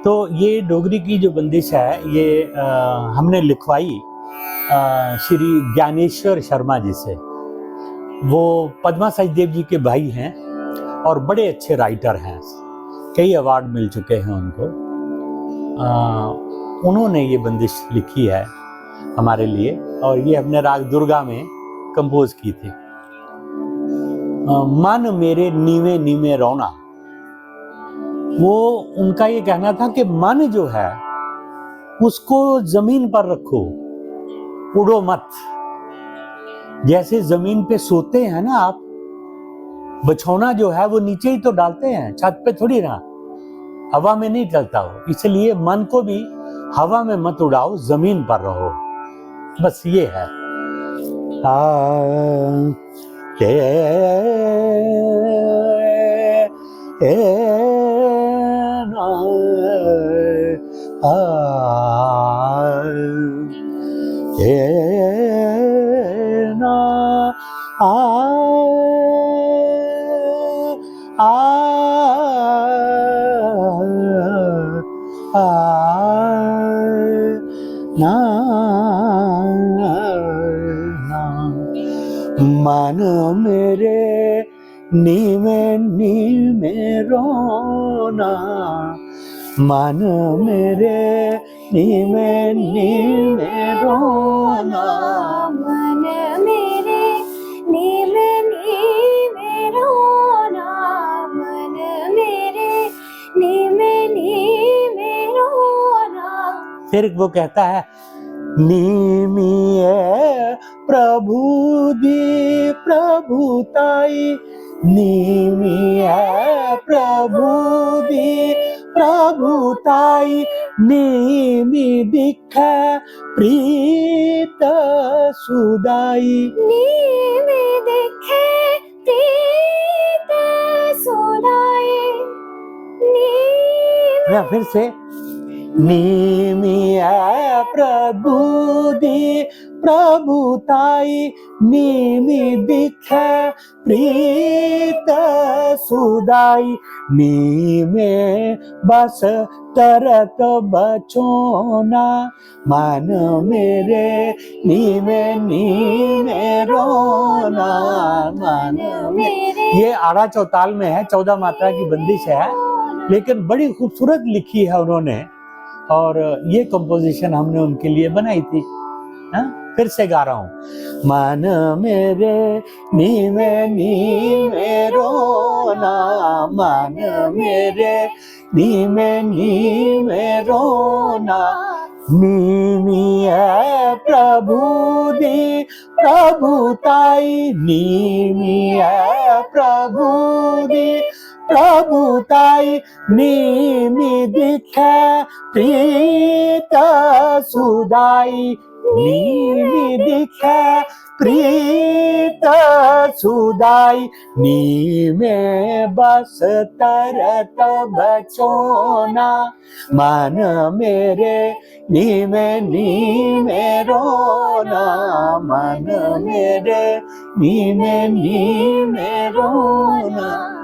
तो ये डोगरी की जो बंदिश है ये हमने लिखवाई श्री ज्ञानेश्वर शर्मा जी से। वो पद्मा सचदेव जी के भाई हैं और बड़े अच्छे राइटर हैं, कई अवार्ड मिल चुके हैं उनको। उन्होंने ये बंदिश लिखी है हमारे लिए और ये हमने राग दुर्गा में कंपोज की थी। मन मेरे नीवे नीवे रोना, वो उनका ये कहना था कि मन जो है उसको जमीन पर रखो, उड़ो मत। जैसे जमीन पे सोते हैं ना आप, बिछौना जो है वो नीचे ही तो डालते हैं, छत पे थोड़ी ना, हवा में नहीं चलता हो। इसलिए मन को भी हवा में मत उड़ाओ, जमीन पर रहो, बस ये है। मन मेरे नीवे नीवे रोना, मन मेरे नीवे नीवे रोना, मन मेरे नीवे नीवे रोना, मन मेरे नीवे नीवे रोना। फिर वो कहता है नीमिए प्रभु दी प्रभुताई, नीमिए प्रभु दी प्रभुताई, नीमि दिखे प्रीत सुदाई, नीमि दिखे प्रीत सुदाई। फिर से नीमिए प्रभु दी प्रभुताई, नीमि दिखे प्रीत सुदाई, नीमे बस तरत बचोना, मन मेरे नीवे नीवे रोना, मन मेरे। ये आड़ा चौताल में है, 14 मात्रा की बंदिश है, लेकिन बड़ी खूबसूरत लिखी है उन्होंने और ये कंपोजिशन हमने उनके लिए बनाई थी। फिर से गा रहा हूँ। मन मेरे नीवे नीवे रोना, मन मेरे नीवे नीवे रोना, नीमिए प्रभु दी प्रभुताई, नीमिए प्रभु दी प्रभुताई, नीमि दिखे प्रीत सुदाई, नीमि दिखे प्रीत सुदाई, नीमे बस तरत बचोना, मन मेरे नीवे नीवे रोना, मन मेरे नीवे नीवे रोना।